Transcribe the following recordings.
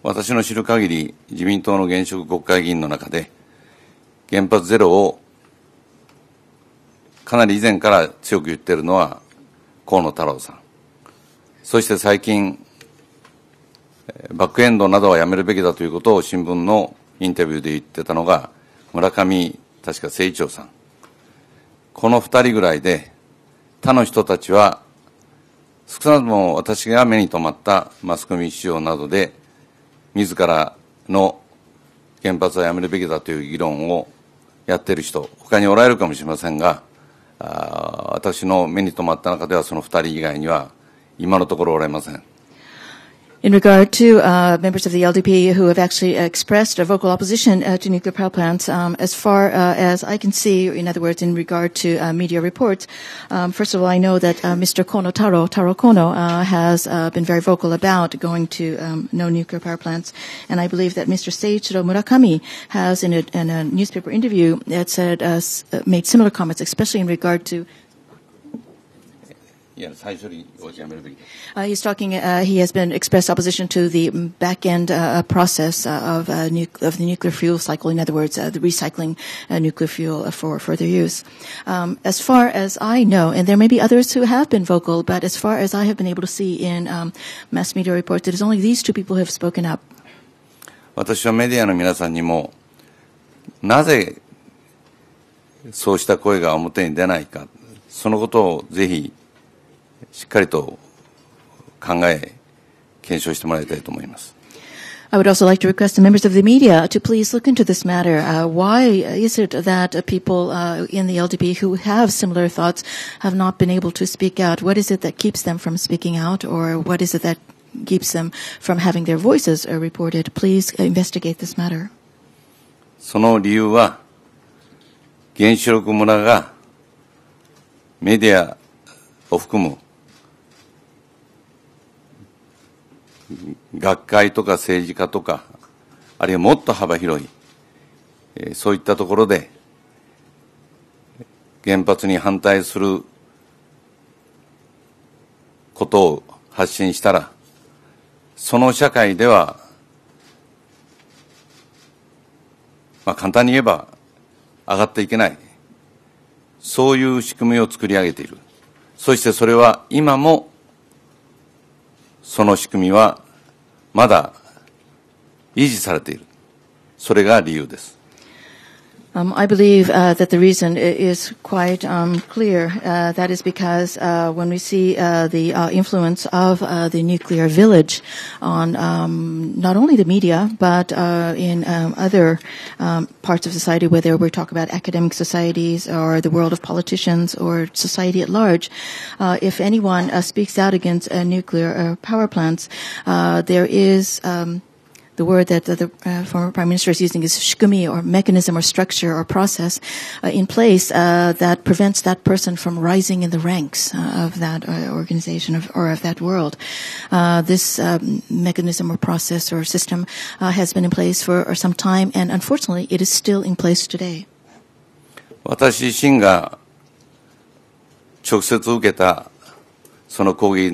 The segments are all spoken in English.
私の知る限り、自民党の現職国会議員の中で、原発ゼロをかなり以前から強く言っているのは河野太郎さん。そして最近、バックエンドなどはやめるべきだということを新聞のインタビューで言ってたのが、村上、確か誠一郎さん。この2人ぐらいで、他の人たちは、少なくとも私が目に留まったマスコミ資料などで、自らの原発はやめるべきだという議論をやっている人、他におられるかもしれませんが、私の目に留まった中ではその2人以外には今のところおられません。In regard to members of the LDP who have actually expressed a vocal opposition to nuclear power plants, as far as I can see, in other words, in regard to media reports, first of all, I know that Mr. Taro Kono, has been very vocal about going to no nuclear power plants, and I believe that Mr. Seiichiro Murakami has, in a newspaper interview, said made similar comments, especially in regard to. He's talking. He has been expressed opposition to the back-end process of the nuclear fuel cycle. In other words, the recycling nuclear fuel for further use. As far as I know, and there may be others who have been vocal, but as far as I have been able to see in mass media reports, it is only these two people who have spoken up. 私はメディアの皆さんにも、なぜそうした声が表に出ないか、そのことをぜひしっかりと考え、検証してもらいたいと思います。I would also like to request the members of the media to please look into this matter. Why is it that people in the LDP who have similar thoughts have not been able to speak out? What is it that keeps them from speaking out, or what is it that keeps them from having their voices reported? Please investigate this matter. その理由は、原子力村がメディアを含む学会とか政治家とか、あるいはもっと幅広い、そういったところで原発に反対することを発信したら、その社会では、簡単に言えば上がっていけない、そういう仕組みを作り上げている。そしてそれは今もその仕組みはまだ維持されている。それが理由です。I believe that the reason is quite clear. That is because when we see the influence of the nuclear village on not only the media but in other parts of society, whether we're talking about academic societies or the world of politicians or society at large, if anyone speaks out against nuclear power plants, there is the word that the former Prime Minister is using is shikumi, or mechanism, or structure, or process in place that prevents that person from rising in the ranks of that organization or of that world. This mechanism or process or system has been in place for some time, and unfortunately, it is still in place today. 私自身が直接受けたその攻撃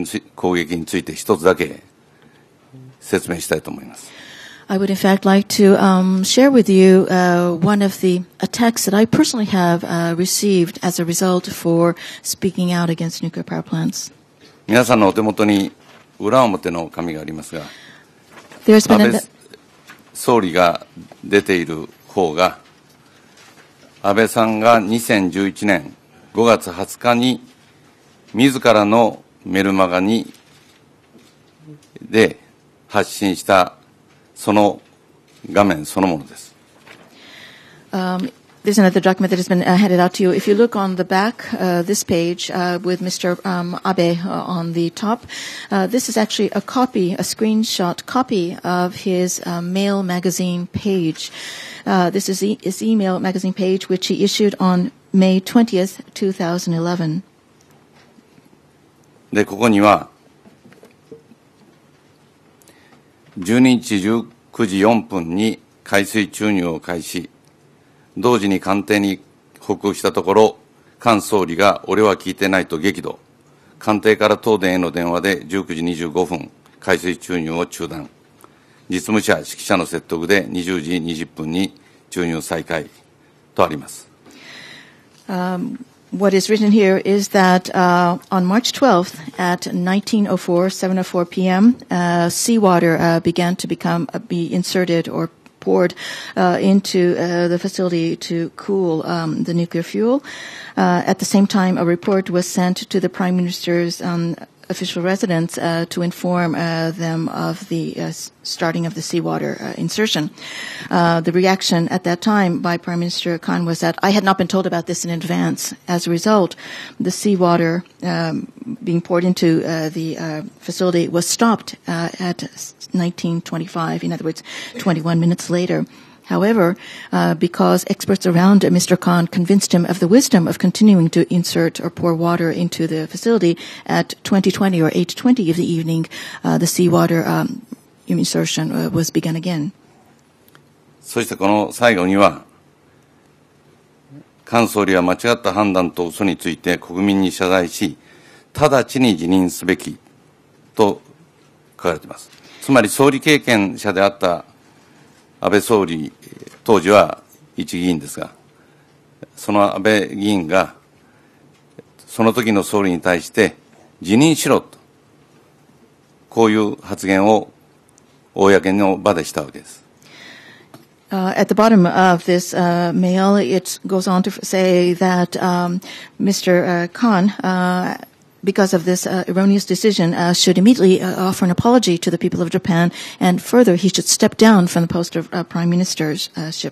について一つだけ説明したいと思います。I would in fact like to share with you one of the attacks that I personally have received as a result for speaking out against nuclear power plants. 皆さんのお手元に裏表の紙がありますが、安倍総理が出ている方が、安倍さんが2011年5月20日に自らのメルマガで発信したその画面そのものです。There's another document that has been handed out to you. If you look on the back, this page with Mr. Abe on the top, this is actually a screenshot copy of his mail magazine page. This is his email magazine page, which he issued on May 20th, 2011. で、ここには、12日19時4分に海水注入を開始。同時に官邸に報告したところ、菅総理が俺は聞いてないと激怒。官邸から東電への電話で19時25分、海水注入を中断。実務者、識者の説得で20時20分に注入再開とあります。What is written here is that on March 12th at 7:04 p.m., seawater began to be inserted or poured into the facility to cool the nuclear fuel. At the same time, a report was sent to the Prime Minister's official residence to inform them of the starting of the seawater insertion. The reaction at that time by Prime Minister Khan was that I had not been told about this in advance. As a result, the seawater being poured into the facility was stopped at 19:25, in other words, 21 minutes later. However, because experts around Mr. Khan convinced him of the wisdom of continuing to insert or pour water into the facility at 20:20 or 8:20 of the evening, the seawater insertion was begun again. そしてこの最後には、菅総理は間違った判断と嘘について国民に謝罪し、直ちに辞任すべきと書かれています。つまり総理経験者であった安倍総理、当時は一議員ですが、その安倍議員が、その時の総理に対して辞任しろと、こういう発言を公の場でしたわけです。At the bottom of this mail, it goes on to say that Mr. Khan, because of this erroneous decision, should immediately offer an apology to the people of Japan, and further, he should step down from the post of prime ministership.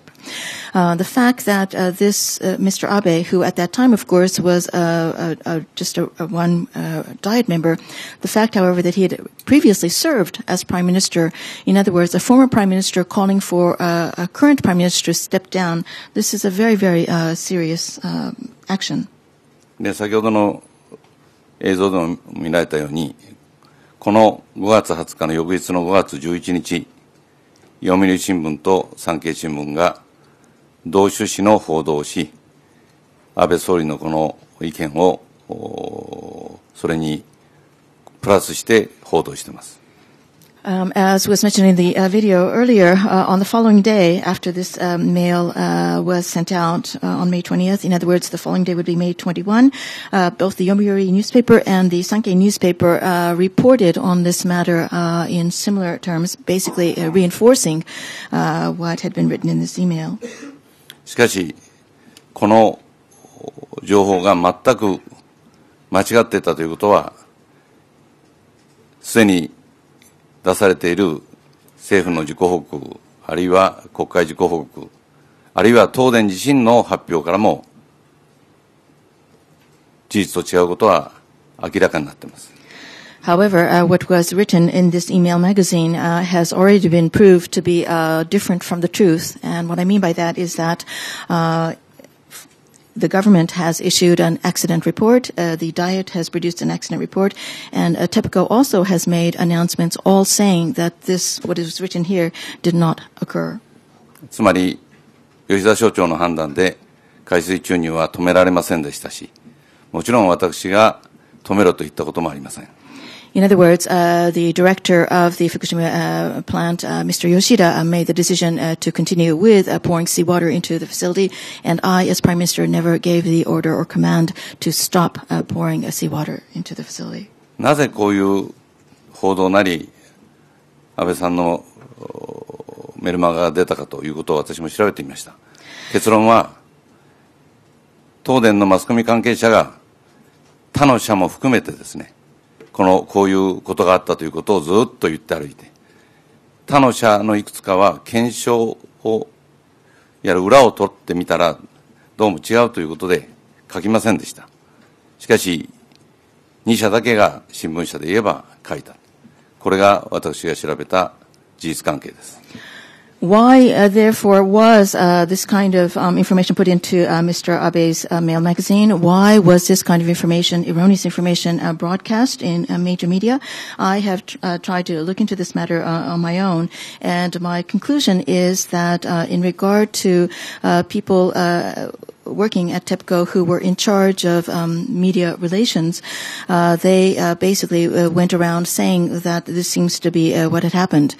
The fact that this Mr. Abe, who at that time, of course, was just a one Diet member, the fact, however, that he had previously served as prime minister, in other words, a former prime minister calling for a current prime minister to step down, this is a very, very serious action. で、先ほどの映像でも見られたように、この5月20日の翌日の5月11日、読売新聞と産経新聞が同趣旨の報道をし、安倍総理のこの意見をそれにプラスして報道しています。As was mentioned in the video earlier, on the following day after this mail was sent out on May 20th, in other words, the following day would be May 21, both the Yomiuri newspaper and the Sankei newspaper reported on this matter in similar terms, basically reinforcing what had been written in this email. しかし、この情報が全く間違っていたということは、すでに出されている政府の自己報告、あるいは国会自己報告、あるいは東電自身の発表からも事実と違うことは明らかになっています。However, what was written in this email magazine has already been proved to be different from the truth. And what I mean by that is that the government has issued an accident report, the Diet has produced an accident report, and TEPCO also has made announcements all saying that this, what is written here, did not occur. つまり、吉田所長の判断で海水注入は止められませんでしたし、もちろん私が止めろと言ったこともありません。In other words, the director of the Fukushima plant, Mr. Yoshida, made the decision to continue with pouring seawater into the facility, and I, as Prime Minister, never gave the order or command to stop pouring seawater into the facility. なぜこういう報道なり、安倍さんのメルマガが出たかということを私も調べてみました。結論は、東電のマスコミ関係者が他の社も含めてですね、こういうことがあったということをずっと言って歩いて、他の社のいくつかは検証をやる裏を取ってみたら、どうも違うということで書きませんでした。しかし、2社だけが新聞社で言えば書いた。これが私が調べた事実関係です。Why, therefore, was this kind of information put into Mr. Abe's mail magazine? Why was this kind of information, erroneous information, broadcast in major media? I have tried to look into this matter on my own, and my conclusion is that in regard to people working at TEPCO who were in charge of media relations, they basically went around saying that this seems to be what had happened.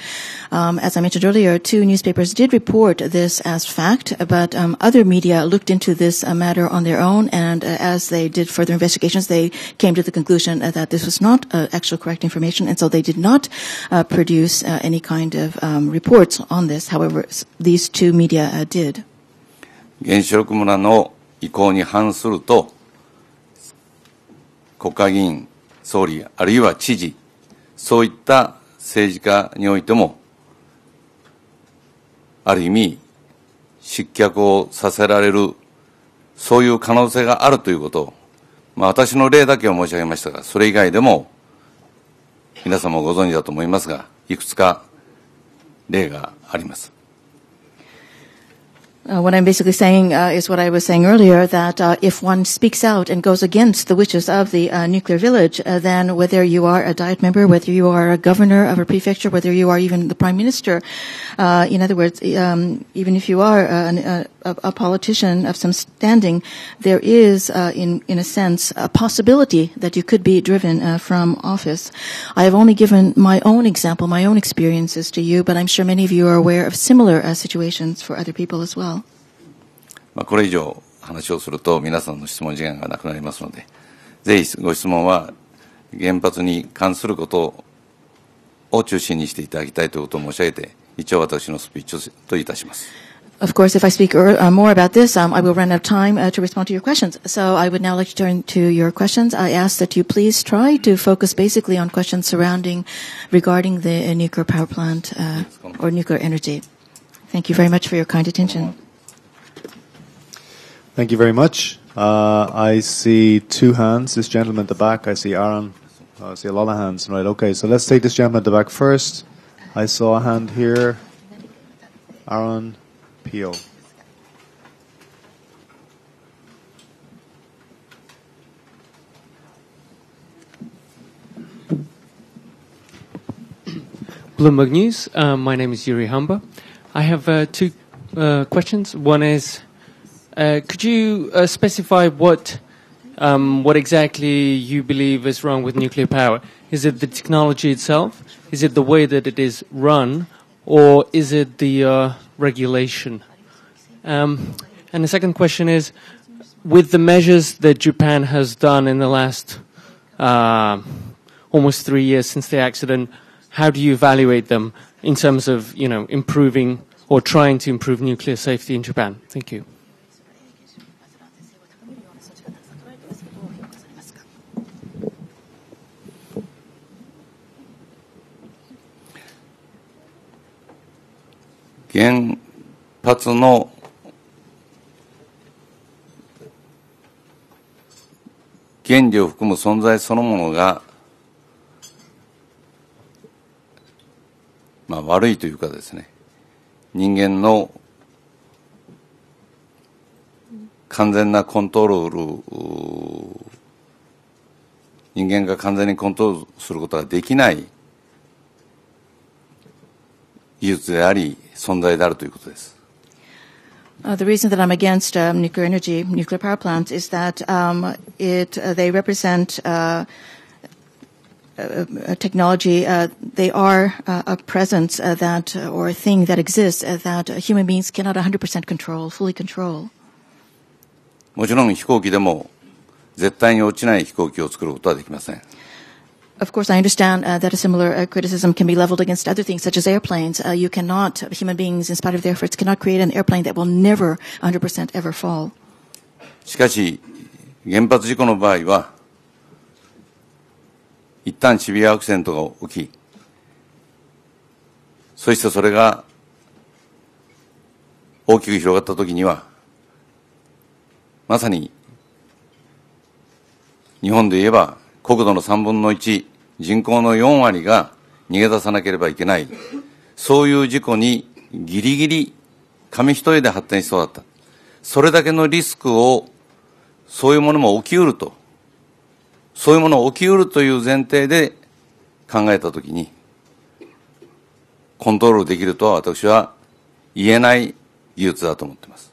As I mentioned earlier, 2 newspapers did report this as fact, but other media looked into this matter on their own, and as they did further investigations, they came to the conclusion that this was not actual correct information, and so they did not produce any kind of reports on this. However, these 2 media did. 原子力村の意向に反すると、国会議員、総理、あるいは知事、そういった政治家においても、ある意味、失脚をさせられる、そういう可能性があるということを、私の例だけを申し上げましたが、それ以外でも、皆さんもご存知だと思いますが、いくつか例があります。What I'm basically saying is what I was saying earlier, that if one speaks out and goes against the wishes of the nuclear village, then whether you are a Diet member, whether you are a governor of a prefecture, whether you are even the prime minister, in other words, even if you are a politician of some standing, there is, in a sense, a possibility that you could be driven from office. I have only given my own example, my own experiences to you, but I'm sure many of you are aware of similar situations for other people as well. これ以上話をすると皆さんの質問時間がなくなりますので、ぜひご質問は原発に関することを中心にしていただきたいということを申し上げて、一応私のスピーチといたします。Of course, if I speak more about this, I will run out of time to respond to your questions. So I would now like to turn to your questions. I ask that you please try to focus basically on questions regarding the nuclear power plant or nuclear energy. Thank you very much for your kind attention. Thank you very much. I see 2 hands. This gentleman at the back. I see Aaron. I see a lot of hands. Right, okay. So let's take this gentleman at the back first. I saw a hand here. Aaron Pio. Bloomberg News. My name is Yuri Humber. I have 2 questions. One is, could you specify what exactly you believe is wrong with nuclear power? Is it the technology itself? Is it the way that it is run? Or is it the regulation? And the second question is, with the measures that Japan has done in the last almost 3 years since the accident, how do you evaluate them in terms of, improving or trying to improve nuclear safety in Japan? Thank you.原発の原理を含む存在そのものが、悪いというかですね、人間の完全なコントロール、人間が完全にコントロールすることができない技術であり、存在であるということです。The reason that I'm against nuclear energy, nuclear power plants, is that they represent a technology. They are a presence or a thing that exists that human beings cannot 100% control, fully control. もちろん飛行機でも絶対に落ちない飛行機を作ることはできません。Of course, I understand that a similar criticism can be leveled against other things, such as airplanes. You cannot, human beings, in spite of their efforts, cannot create an airplane that will never 100% ever fall. しかし、原発事故の場合は、一旦シビアアクシデントが起き、そしてそれが大きく広がったときには、まさに日本で言えば、国土の3分の1、人口の4割が逃げ出さなければいけない、そういう事故にギリギリ紙一重で発展しそうだった。それだけのリスクを、そういうものも起きうると、そういうものを起きうるという前提で考えたときに、コントロールできるとは私は言えない技術だと思っています。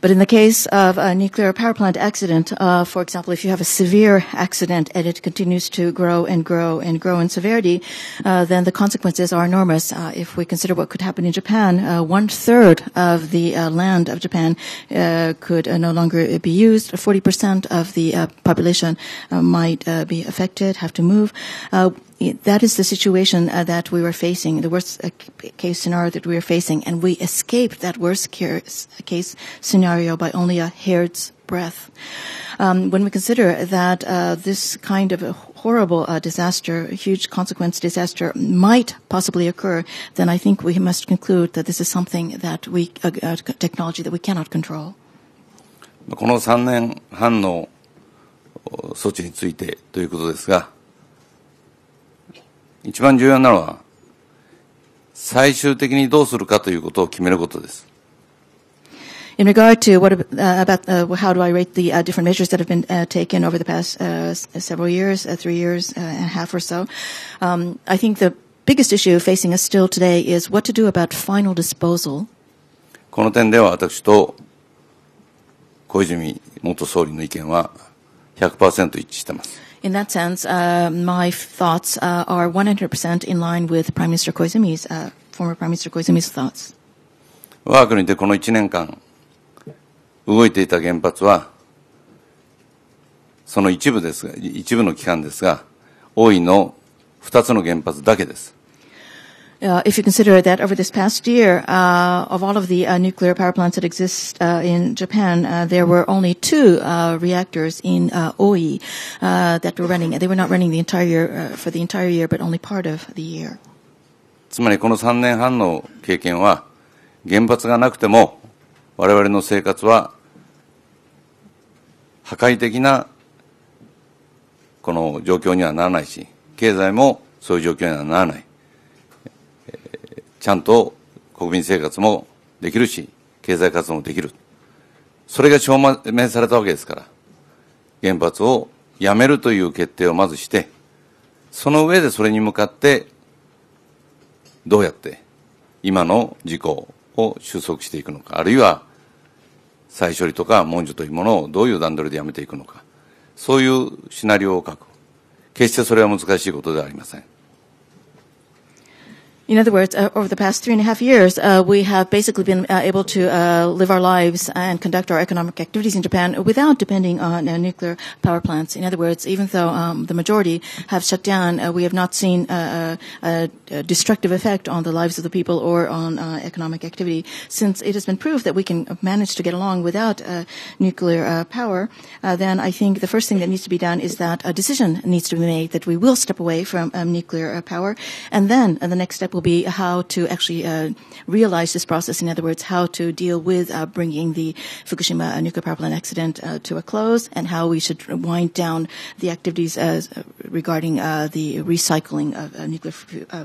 But in the case of a nuclear power plant accident, for example, if you have a severe accident and it continues to grow and grow and grow in severity, then the consequences are enormous. If we consider what could happen in Japan, 1/3 of the land of Japan could no longer be used. 40% of the population might be affected, have to move. That is the situation that we were facing, the worst case scenario that we were facing, and we escaped that worst case scenario by only a hair's breadth. When we consider that this kind of a horrible disaster, huge consequence disaster might possibly occur, then I think we must conclude that this is something that technology that we cannot control. この3年半の措置についてということですが、一番重要なのは、最終的にどうするかということを決めることです。In regard to how do I rate the different measures that have been taken over the past several years, 3 years and a half or so, I think the biggest issue facing us still today is what to do about final disposal. この点では私と小泉元総理の意見は 100% 一致しています。In that sense, my thoughts are 100% in line with Prime Minister Koizumi's, former Prime Minister Koizumi's thoughts. 我が国でこの1年間動いていた原発は、その一部の期間ですが、大井の2つの原発だけです。If you consider that over this past year, of all of the nuclear power plants that exist in Japan, there were only 2 reactors in Oi that were running. They were not running the entire year, for the entire year, but only part of the year. つまりこの3年半の経験は、原発がなくても我々の生活は破壊的なこの状況にはならないし、経済もそういう状況にはならない。ちゃんと国民生活もできるし、経済活動もできる。それが証明されたわけですから、原発をやめるという決定をまずして、その上でそれに向かって、どうやって今の事故を収束していくのか、あるいは再処理とか文書というものをどういう段取りでやめていくのか、そういうシナリオを書く。決してそれは難しいことではありません。In other words, over the past 3.5 years, we have basically been able to live our lives and conduct our economic activities in Japan without depending on nuclear power plants. In other words, even though the majority have shut down, we have not seen a destructive effect on the lives of the people or on economic activity. Since it has been proved that we can manage to get along without nuclear power, then I think the first thing that needs to be done is that a decision needs to be made that we will step away from nuclear power, and then the next step will be how to actually realize this process. In other words, how to deal with bringing the Fukushima nuclear power plant accident to a close, and how we should wind down the activities regarding the recycling of nuclear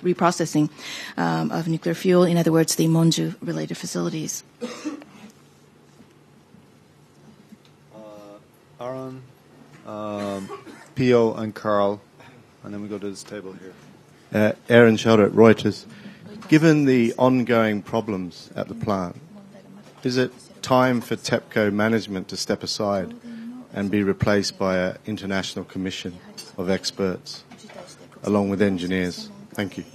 reprocessing of nuclear fuel. In other words, the Monju-related facilities. Aaron, Pio, and Carl, and then we go to this table here. Aaron Schauder at Reuters. Given the ongoing problems at the plant, is it time for TEPCO management to step aside and be replaced by an international commission of experts, along with engineers? Thank you. "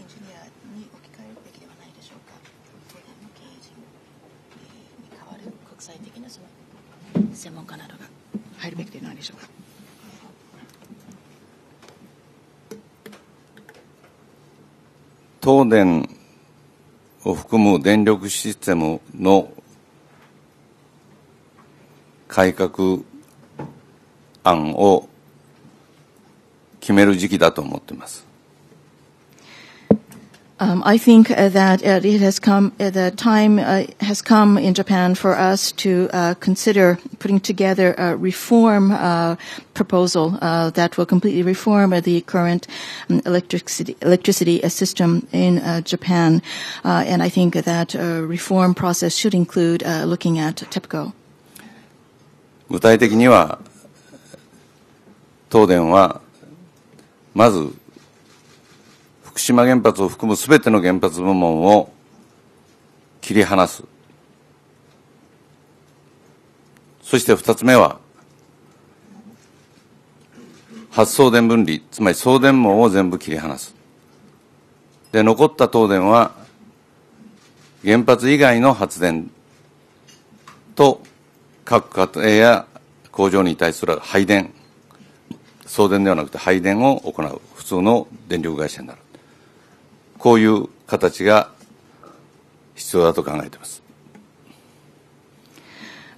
東電を含む電力システムの改革案を決める時期だと思っています。I think that the time has come in Japan for us to consider putting together a reform proposal that will completely reform the current electricity system in Japan. And I think that reform process should include looking at TEPCO. 具体的には、東電はまず福島原発を含むすべての原発部門を切り離す。そして2つ目は、発送電分離、つまり送電網を全部切り離す。で、残った東電は、原発以外の発電と各家庭や工場に対する配電、送電ではなくて配電を行う普通の電力会社になる。こういう形が必要だと考えています。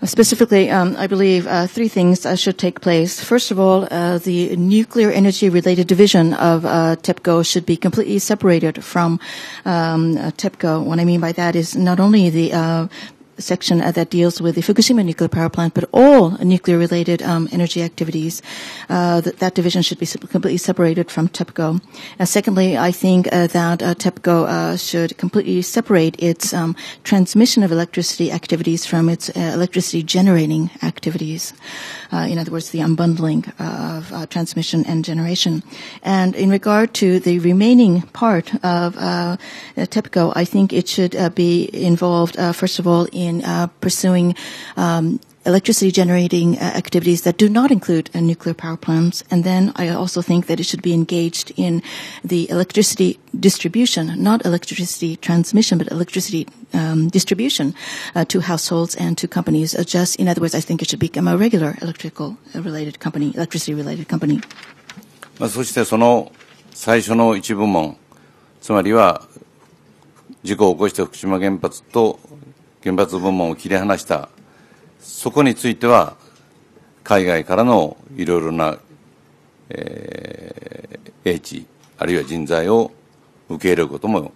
Specifically, I believe three things should take place. First of all, the nuclear energy-related division of TEPCO should be completely separated from TEPCO. What I mean by that is not only the section that deals with the Fukushima nuclear power plant, but all nuclear-related energy activities. That division should be completely separated from TEPCO. Secondly, I think that TEPCO should completely separate its transmission of electricity activities from its electricity generating activities. In other words, the unbundling of transmission and generation. And in regard to the remaining part of TEPCO, I think it should be involved, first of all, in pursuing electricity generating activities that do not include nuclear power plants. And then I also think that it should be engaged in the electricity distribution, not electricity transmission, but electricity distribution to households and to companies. Just, in other words, I think it should become a regular electricity-related company. そしてその最初の一部門、つまりは事故を起こした福島原発と原発部門を切り離した、そこについては海外からのいろいろな、英知あるいは人材を受け入れることも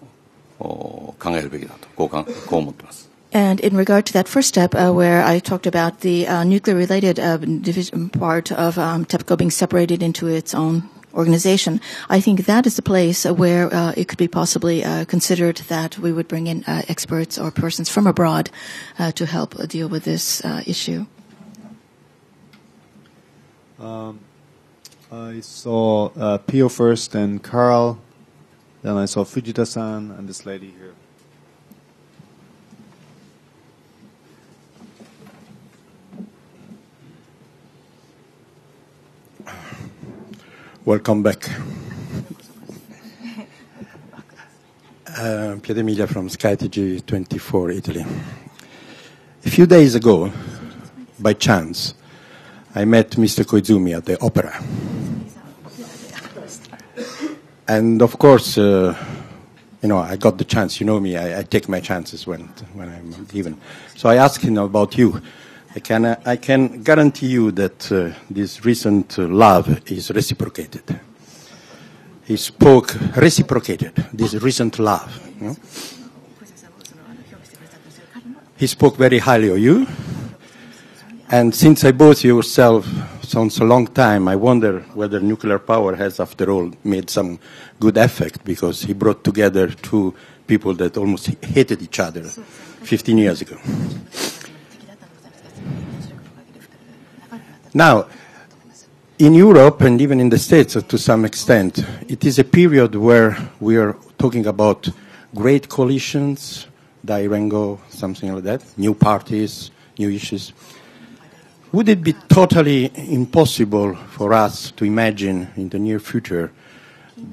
考えるべきだとこう思っています。And in regard to that first step, where I talked about the nuclear-related division part of TEPCO being separated into its own organization, I think that is the place where it could be possibly considered that we would bring in experts or persons from abroad to help deal with this issue. I saw Pio first, and Carl. Then I saw Fujita-san and this lady here. Welcome back. Piede Emilia from SkyTG 24, Italy. A few days ago, by chance, I met Mr. Koizumi at the opera. And of course, I got the chance. You know me, I take my chances when I'm given. So I asked him about you. I can guarantee you that this recent love is reciprocated. He spoke reciprocated, this recent love. You know? He spoke very highly of you. And since I both yourself since a long time, I wonder whether nuclear power has, after all, made some good effect, because he brought together two people that almost hated each other 15 years ago. Now, in Europe and even in the States to some extent, it is a period where we are talking about great coalitions, Dairengo, something like that, new parties, new issues. Would it be totally impossible for us to imagine in the near future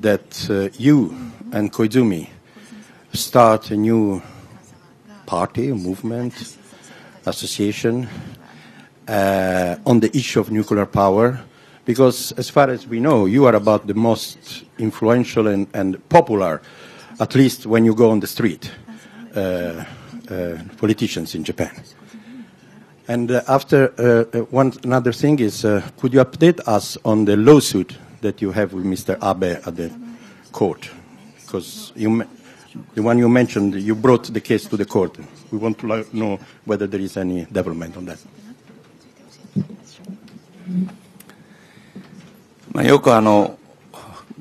that you and Koizumi start a new party, a movement, association, on the issue of nuclear power? Because as far as we know, you are about the most influential and popular, at least when you go on the street, politicians in Japan. And another thing is, could you update us on the lawsuit that you have with Mr. Abe at the court? Because the one you mentioned, you brought the case to the court. We want to know whether there is any development on that. よく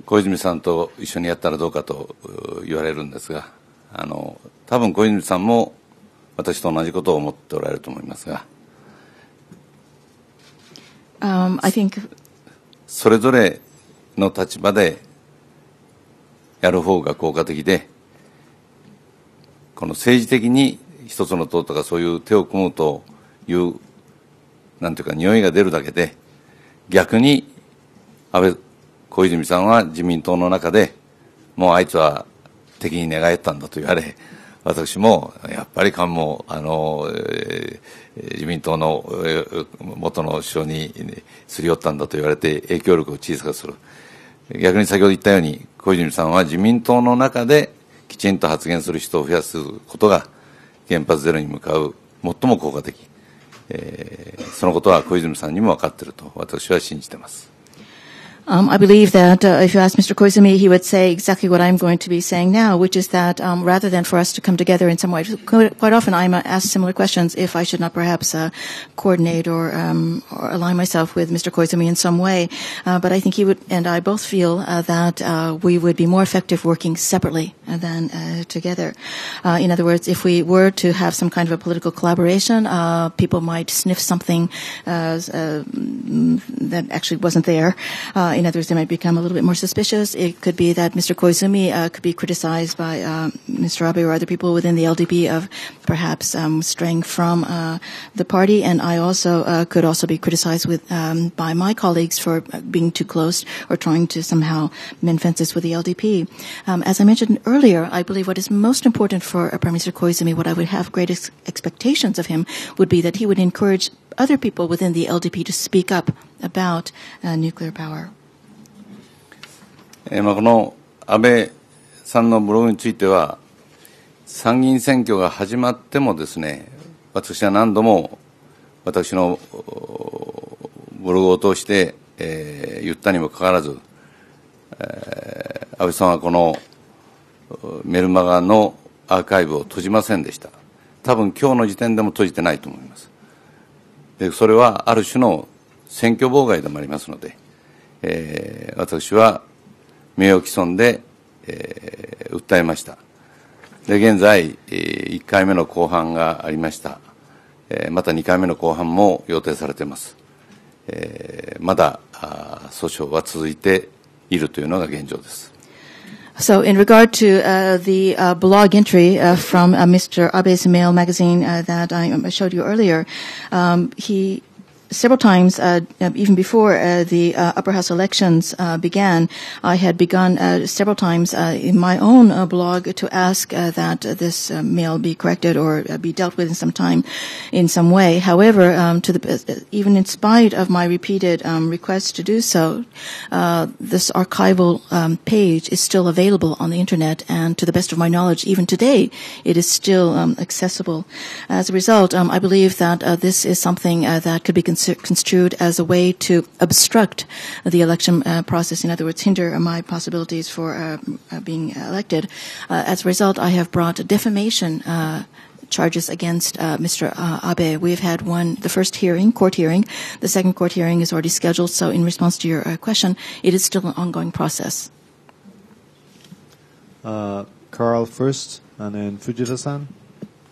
小泉さんと一緒にやったらどうかと言われるんですが、多分小泉さんも私と同じことを思っておられると思いますが、I think それぞれの立場でやる方が効果的で、この政治的に一つの党とかそういう手を組むというなんていうか匂いが出るだけで、逆に小泉さんは自民党の中でもうあいつは敵に寝返ったんだと言われ、私もやっぱり自民党の元の首相にすり寄ったんだと言われて影響力を小さくする。逆に先ほど言ったように小泉さんは自民党の中できちんと発言する人を増やすことが原発ゼロに向かう最も効果的、そのことは小泉さんにも分かっていると私は信じています。I believe that if you ask Mr. Koizumi, he would say exactly what I'm going to be saying now, which is that rather than for us to come together in some way, quite often I'm asked similar questions if I should not perhaps coordinate or align myself with Mr. Koizumi in some way. But I think he would, and I both feel that we would be more effective working separately than together. In other words, if we were to have some kind of a political collaboration, people might sniff something that actually wasn't there. In other words, they might become a little bit more suspicious. It could be that Mr. Koizumi could be criticized by Mr. Abe or other people within the LDP of perhaps straying from the party, and I also could also be criticized by my colleagues for being too close or trying to somehow mend fences with the LDP. As I mentioned earlier, I believe what is most important for Prime Minister Koizumi, what I would have greatest expectations of him, would be that he would encourage other people within the LDP to speak up about nuclear power. この安倍さんのブログについては、参議院選挙が始まってもですね、私は何度も私のブログを通して、言ったにもかかわらず、安倍さんはこのメルマガのアーカイブを閉じませんでした。多分今日の時点でも閉じてないと思います。で、それはある種の選挙妨害でもありますので、私は名誉毀損で、訴えました。で、現在、1回目の公判がありました。また2回目の公判も予定されています。まだ訴訟は続いているというのが現状です。So in regard to the blog entry from Mr. Abe's Mail magazine that I showed you earlier, he several times, even before the upper house elections began, I had begun several times in my own blog to ask that this mail be corrected or be dealt with in some way. However, even in spite of my repeated requests to do so, this archival page is still available on the internet, and to the best of my knowledge, even today, it is still accessible. As a result, I believe that this is something that could be construed as a way to obstruct the election process. In other words, hinder my possibilities for being elected. As a result, I have brought defamation charges against Mr. Abe. We have had the first court hearing. The second court hearing is already scheduled. So in response to your question, it is still an ongoing process. Carl first, and then Fujita-san,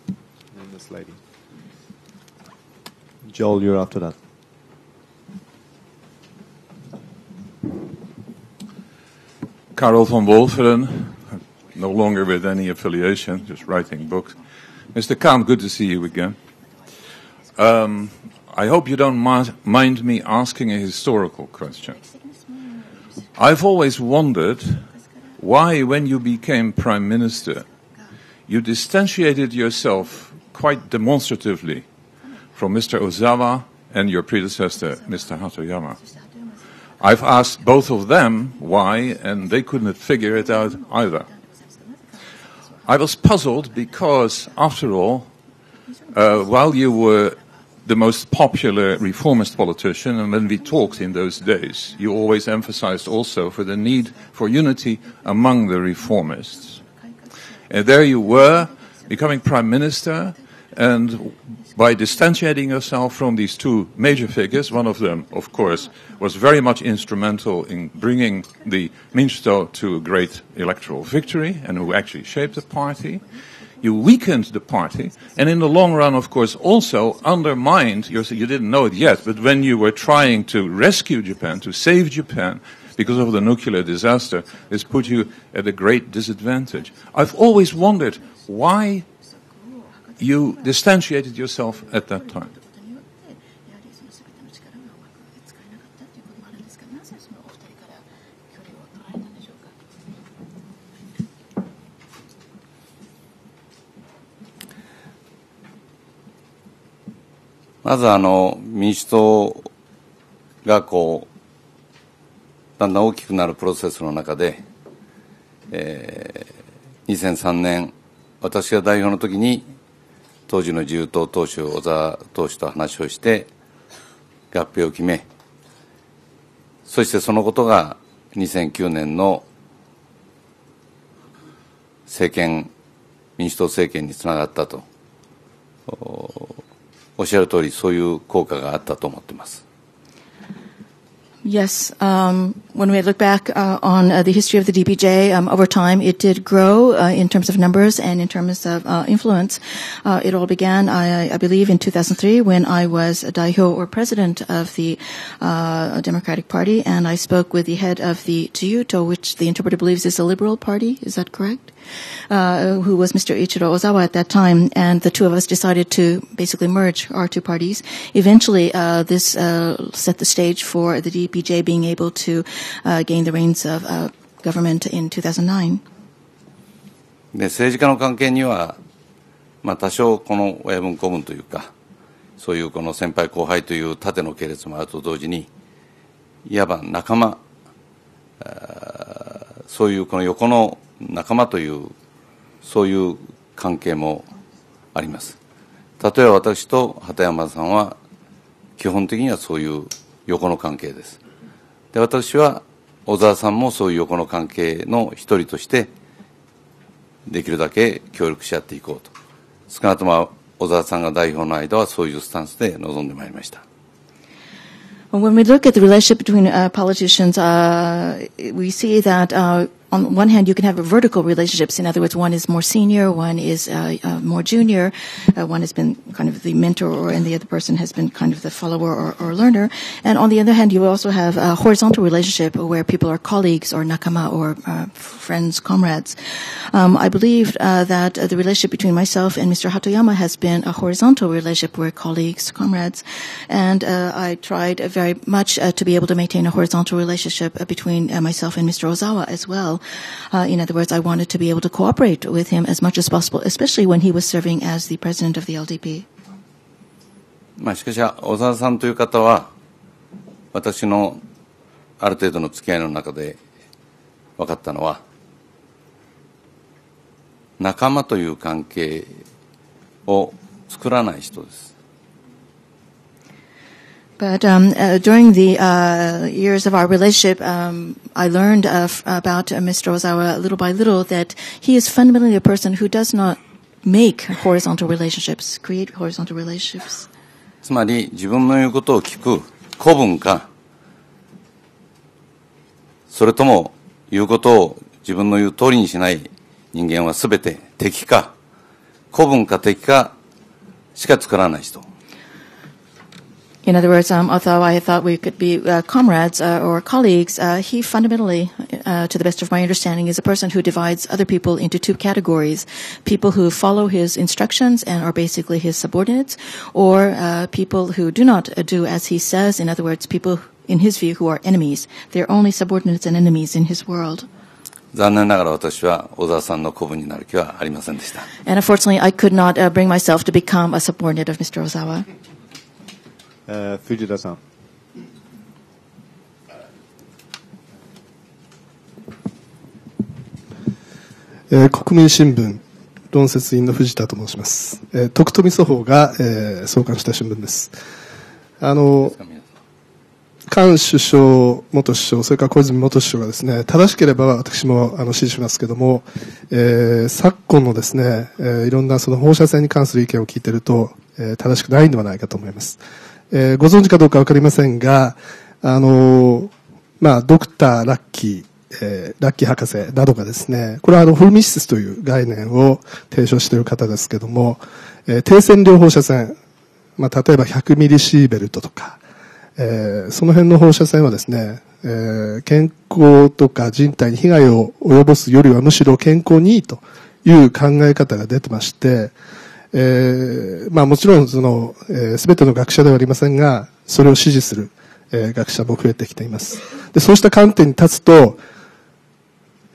and then this lady. Joel, you're after that. Karel van Wolferen, no longer with any affiliation, just writing books. Mr. Kahn, good to see you again. I hope you don't mind me asking a historical question. I've always wondered why, when you became Prime Minister, you distantiated yourself quite demonstratively from Mr. Ozawa and your predecessor, Mr. Hatoyama. I've asked both of them why, and they couldn't figure it out either. I was puzzled because, after all, while you were the most popular reformist politician, and when we talked in those days, you always emphasized also for the need for unity among the reformists. And there you were, becoming Prime Minister, and by distantiating yourself from these two major figures, one of them, of course, was very much instrumental in bringing the Minchito to a great electoral victory and who actually shaped the party. You weakened the party, and in the long run, of course, also undermined, you didn't know it yet, but when you were trying to rescue Japan, to save Japan, because of the nuclear disaster, this put you at a great disadvantage. I've always wondered why you distantiated yourself at that time. まず民主党がだんだん大きくなるプロセスの中で、2003年、私が代表の時に、当時の自由党党首、小沢党首と話をして、合併を決め、そしてそのことが2009年の民主党政権につながったと、おっしゃる通り、そういう効果があったと思っています。Yes. When we look back on the history of the DPJ, over time it did grow in terms of numbers and in terms of influence. It all began, I believe, in 2003 when I was a Daihyo or president of the Democratic Party, and I spoke with the head of the Jiyuto, which the interpreter believes is a liberal party. Is that correct? Who was Mr. Ichiro Ozawa at that time, and the two of us decided to basically merge our two parties. Eventually, this set the stage for the DPJ being able to gain the reins of government in 2009. で、政治家の関係には、多少この親分子分というか、そういうこの先輩後輩という縦の系列もあると同時に、いわば仲間、そういうこの横の仲間という、そういう関係もあります。例えば私と畑山さんは、基本的にはそういう横の関係です。で、私は小沢さんもそういう横の関係の一人として、できるだけ協力し合っていこうと。少なくとも小沢さんが代表の間はそういうスタンスで臨んでまいりました。When we look at the relationship between politicians, we see that on one hand, you can have vertical relationships. In other words, one is more senior, one is more junior, one has been kind of the mentor, and the other person has been kind of the follower or learner. And on the other hand, you also have a horizontal relationship where people are colleagues or nakama or friends, comrades. I believe that the relationship between myself and Mr. Hatoyama has been a horizontal relationship where colleagues, comrades, and I tried very much to be able to maintain a horizontal relationship between myself and Mr. Ozawa as well. In other words, I wanted to be able to cooperate with him as much as possible, especially when he was serving as the president of the LDP. しかし、小沢さんという方は、私のある程度の付き合いの中で分かったのは、仲間という関係を作らない人です。But during the years of our relationship, I learned about Mr. Ozawa little by little that he is fundamentally a person who does not make horizontal relationships, create horizontal relationships. つまり自分の言うことを聞く子分か、それとも言うことを自分の言う通りにしない人間はすべて敵か、子分か敵かしか作らない人。In other words, although I thought we could be comrades or colleagues, he fundamentally, to the best of my understanding, is a person who divides other people into two categories. People who follow his instructions and are basically his subordinates, or people who do not do as he says. In other words, people, in his view, who are enemies. They're only subordinates and enemies in his world. 残念ながら私は小沢さんの子分になる気はありませんでした。And unfortunately, I could not bring myself to become a subordinate of Mr. Ozawa. 藤田さん。国民新聞論説委員の藤田と申します。徳富祖法が、創刊した新聞です。菅首相、元首相、それから小泉元首相がですね、正しければ私も支持しますけども、昨今のですね、いろんなその放射線に関する意見を聞いていると、正しくないのではないかと思います。ご存知かどうかわかりませんが、ドクターラッキー博士などがですね、これはホルミシスという概念を提唱している方ですけども、低線量放射線、例えば100ミリシーベルトとか、その辺の放射線はですね、健康とか人体に被害を及ぼすよりはむしろ健康にいいという考え方が出てまして、もちろんその、すべての学者ではありませんが、それを支持する、学者も増えてきています。で、そうした観点に立つと、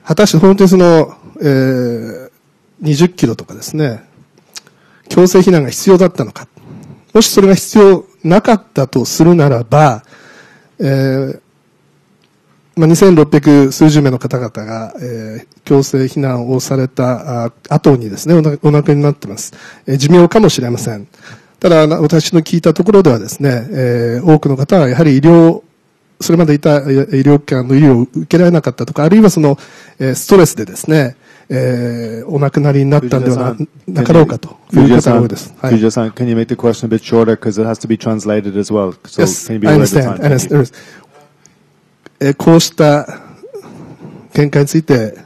果たして本当にその、20キロとかですね、強制避難が必要だったのか。もしそれが必要なかったとするならば、2600数十名の方々が、強制避難をされた後にですね、お亡くなりになっています。寿命かもしれません。ただ、私の聞いたところではですね、多くの方はやはりそれまでいた医療機関の医療を受けられなかったとか、あるいはストレスでですね、お亡くなりになったんではなかろうかという方が多いです。Fujiya-san, can you make the question a bit shorter because it has to be translated as well? So Yes, can you be I aware of the time? understand. こうした見解について、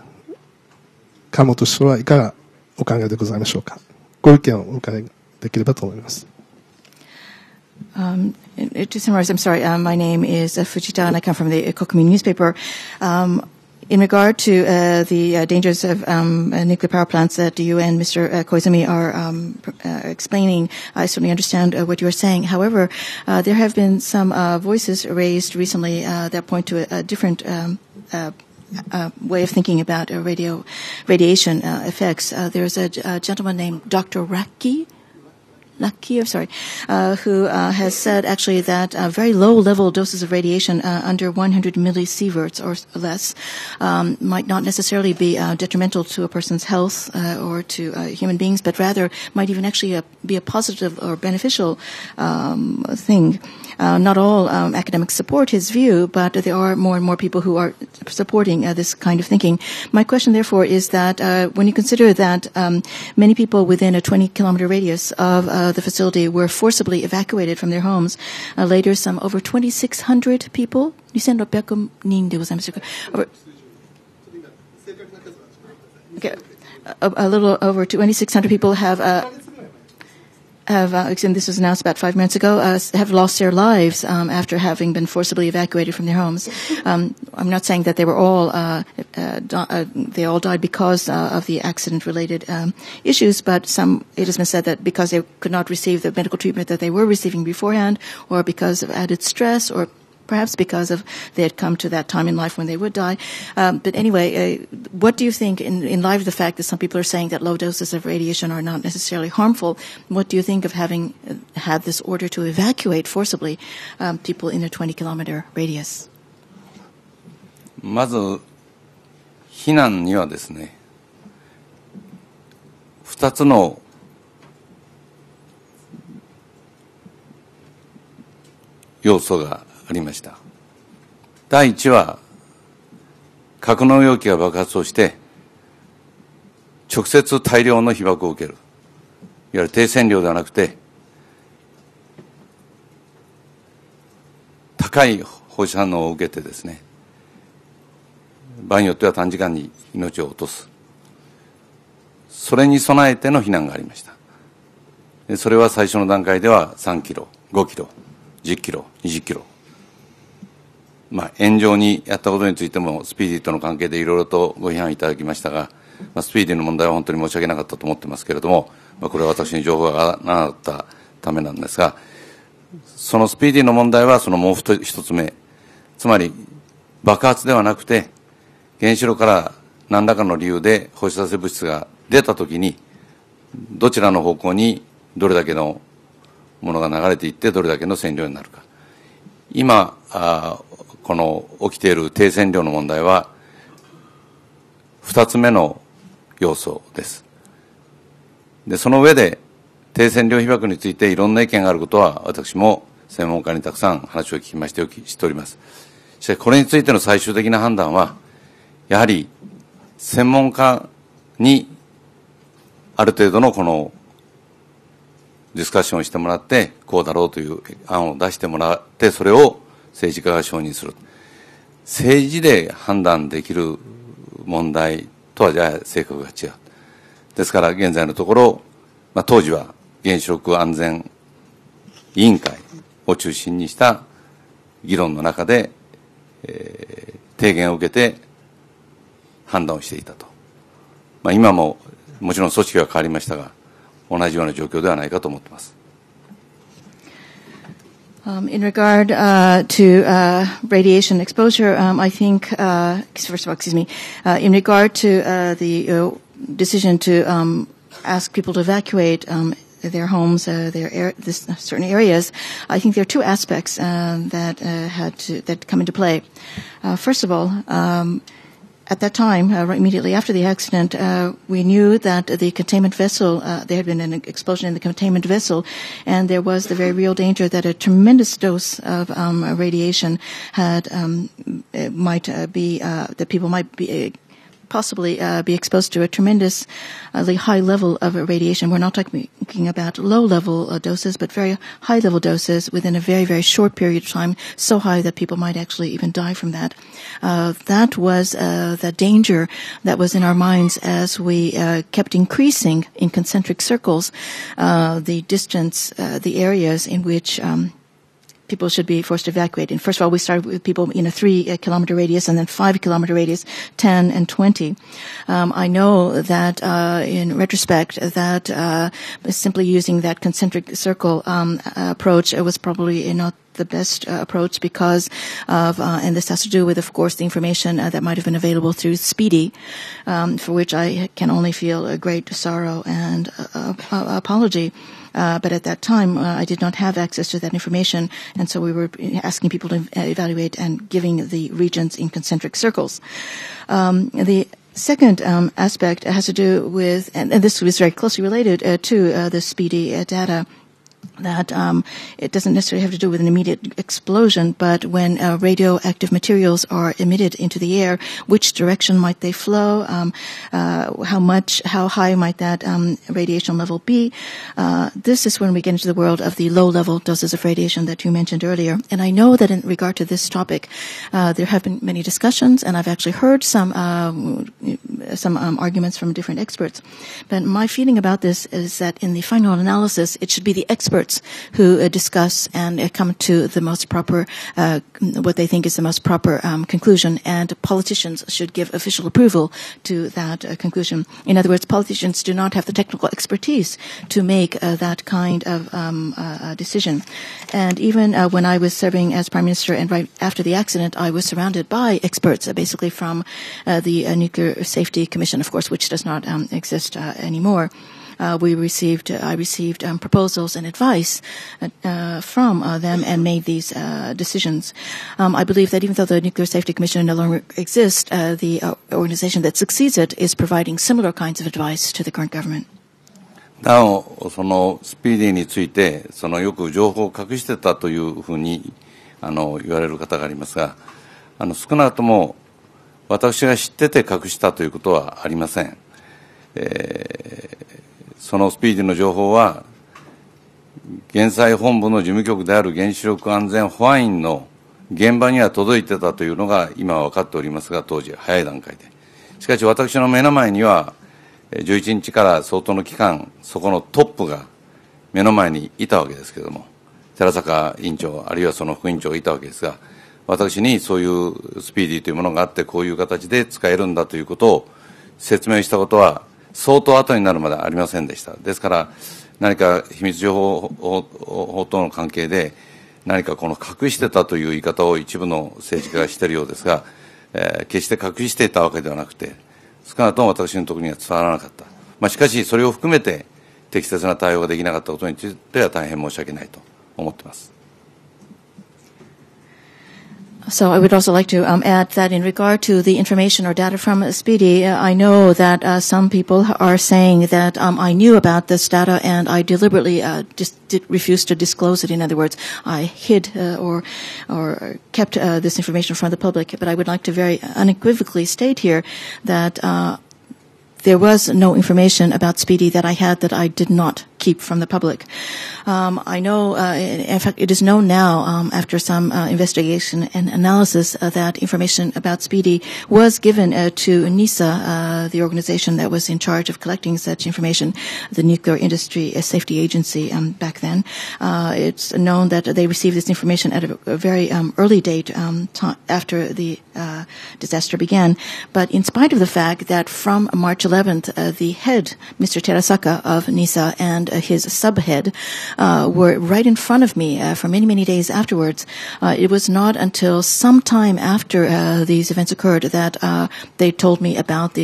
川本首相はいかがお考えでございましょうか。ご意見をお伺いできればと思います。To summarize, I'm sorry, my name is Fujita and I come from the Kokumin newspaper. In regard to the dangers of nuclear power plants that you and Mr. Koizumi are explaining, I certainly understand what you are saying. However, there have been some voices raised recently that point to a different way of thinking about radiation effects. There's a gentleman named Dr. Who has said actually that very low-level doses of radiation under 100 millisieverts or less might not necessarily be detrimental to a person's health or to human beings, but rather might even actually be a positive or beneficial thing. Not all academics support his view, but there are more and more people who are supporting this kind of thinking. My question, therefore, is that when you consider that many people within a 20-kilometer radius of the facility were forcibly evacuated from their homes. Later, some over 2,600 people, 2,600人でございましたか? A little over 2,600 people and this was announced about 5 minutes ago, have lost their lives after having been forcibly evacuated from their homes. I'm not saying that they were all they all died because of the accident-related issues, but it has been said that because they could not receive the medical treatment that they were receiving beforehand, or because of added stress, or perhaps because they had come to that time in life when they would die. But anyway, what do you think, in light of the fact that some people are saying that low doses of radiation are not necessarily harmful, what do you think of having had this order to evacuate forcibly people in a 20-kilometer radius? まず、避難にはですね、2つの要素がありました。第一は、格納容器が爆発をして、直接大量の被爆を受ける。いわゆる低線量ではなくて、高い放射反応を受けてですね、場合によっては短時間に命を落とす。それに備えての避難がありました。それは最初の段階では3キロ、5キロ、10キロ、20キロ。炎上にやったことについてもスピーディーとの関係でいろいろとご批判いただきましたが、スピーディーの問題は本当に申し訳なかったと思ってますけれども、これは私に情報がなかったためなんですが、そのスピーディーの問題はそのもう一つ目、つまり爆発ではなくて、原子炉から何らかの理由で放射性物質が出たときに、どちらの方向にどれだけのものが流れていってどれだけの線量になるか。今、この起きている低線量の問題は、二つ目の要素です。で、その上で、低線量被爆についていろんな意見があることは、私も専門家にたくさん話を聞きましてしております。しかし、これについての最終的な判断は、やはり、専門家に、ある程度のこの、ディスカッションをしてもらって、こうだろうという案を出してもらって、それを政治家が承認する。政治で判断できる問題とはじゃあ性格が違う。ですから現在のところ、当時は原子力安全委員会を中心にした議論の中で、提言を受けて判断をしていたと。今ももちろん組織は変わりましたが、同じような状況ではないかと思っています。In regard to radiation exposure, I think, first of all, in regard to the decision to ask people to evacuate, their homes, certain areas, I think there are two aspects that come into play. First of all, at that time, immediately after the accident, we knew that the containment vessel, there had been an explosion in the containment vessel, and there was the very real danger that a tremendous dose of radiation that people might be possibly be exposed to a tremendously high level of radiation. We're not talking about low-level doses, but very high-level doses within a very, very short period of time, so high that people might actually even die from that. That was the danger that was in our minds as we kept increasing in concentric circles the distance, the areas in which people should be forced to evacuate. And first of all, we started with people in a 3-kilometer radius, and then 5-kilometer radius, 10 and 20. I know that in retrospect that simply using that concentric circle approach was probably not the best approach because of, and this has to do with, of course, the information that might have been available through Speedy, for which I can only feel a great sorrow and apology. But at that time, I did not have access to that information, and so we were asking people to evaluate and giving the regions in concentric circles. The second aspect has to do with, and this was very closely related to the Speedy data, that it doesn't necessarily have to do with an immediate explosion, but when radioactive materials are emitted into the air, which direction might they flow, how high might that radiation level be. This is when we get into the world of the low-level doses of radiation that you mentioned earlier. And I know that in regard to this topic, there have been many discussions, and I've actually heard some arguments from different experts. But my feeling about this is that in the final analysis, it should be the experts who discuss and come to the most proper, what they think is the most proper conclusion, and politicians should give official approval to that conclusion. In other words, politicians do not have the technical expertise to make that kind of decision. And even when I was serving as Prime Minister and right after the accident, I was surrounded by experts, basically from the Nuclear Safety Commission, of course, which does not exist anymore. I received proposals and advice from them and made these decisions. I believe that even though the Nuclear Safety Commission no longer exists, the organization that succeeds it is providing similar kinds of advice to the current government. なお、そのスピーディーについて、よく情報を隠してたというふうに言われる方がありますが、少なくとも私が知ってて隠したということはありません。そのスピーディーの情報は、減災本部の事務局である原子力安全保安院の現場には届いてたというのが今は分かっておりますが、当時早い段階で。しかし私の目の前には、11日から相当の期間、そこのトップが目の前にいたわけですけれども、寺坂委員長、あるいはその副委員長がいたわけですが、私にそういうスピーディーというものがあって、こういう形で使えるんだということを説明したことは、相当後になるまでありませんでした。ですから、何か秘密情報法との関係で、何かこの隠してたという言い方を一部の政治家がしているようですが、決して隠していたわけではなくて、少なくとも私のところには伝わらなかった。しかし、それを含めて適切な対応ができなかったことについては大変申し訳ないと思っています。So I would also like to add that in regard to the information or data from Speedy, I know that some people are saying that I knew about this data and I deliberately refused to disclose it. In other words, I hid or kept this information from the public. But I would like to very unequivocally state here that there was no information about Speedy that I had that I did not keep from the public. I know, in fact, it is known now, after some investigation and analysis, that information about Speedy was given to NISA, the organization that was in charge of collecting such information, the Nuclear Industry Safety Agency back then. It's known that they received this information at a very early date after the disaster began. But in spite of the fact that from March 11th, the head, Mr. Terasaka of NISA, and and his subhead were right in front of me for many, many days afterwards. It was not until some time after these events occurred that they told me about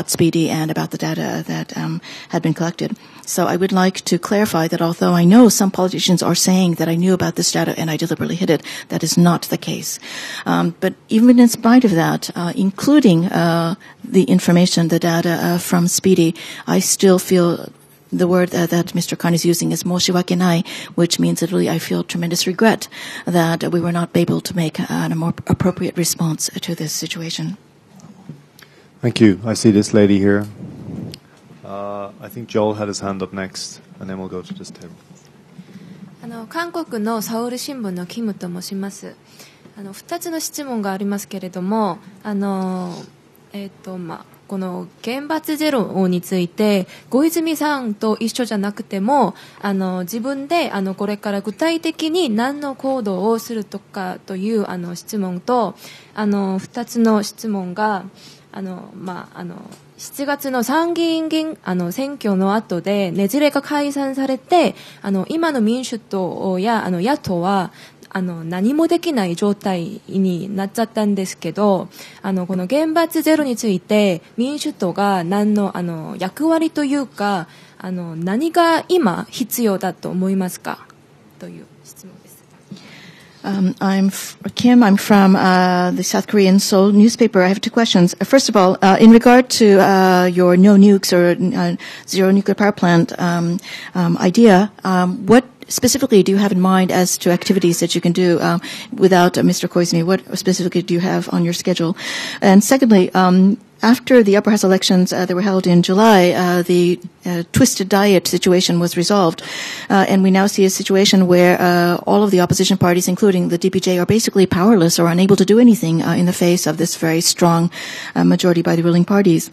Speedy and about the data that had been collected. So I would like to clarify that although I know some politicians are saying that I knew about this data and I deliberately hid it, that is not the case. But even in spite of that, including the information, the data from Speedy, I still feel the word that Mr. Khan is using is moshiwakenai, which means literally I feel tremendous regret that we were not able to make a more appropriate response to this situation. Thank you. I see this lady here. I think Joel had his hand up next, and then we'll go to this table. 韓国のサウル新聞のキムと申します。2つの質問がありますけれども、この原発ゼロについて小泉さんと一緒じゃなくても自分でこれから具体的に何の行動をするとかという質問と2つの質問が7月の参議院選挙の後でねじれが解散されて今の民主党や野党は何もできない状態になっちゃったんですけどこの原発ゼロについて民主党が何の役割というか何が今必要だと思いますかという質問です。I'm Kim. I'm from the South Korean Seoul newspaper. I have two questions. First of all, in regard to your no nukes or zero nuclear power plant idea, what specifically do you have in mind as to activities that you can do without Mr. Koizumi? What specifically do you have on your schedule? And secondly, after the upper house elections that were held in July, the twisted diet situation was resolved. And we now see a situation where all of the opposition parties, including the DPJ, are basically powerless or unable to do anything in the face of this very strong majority by the ruling parties.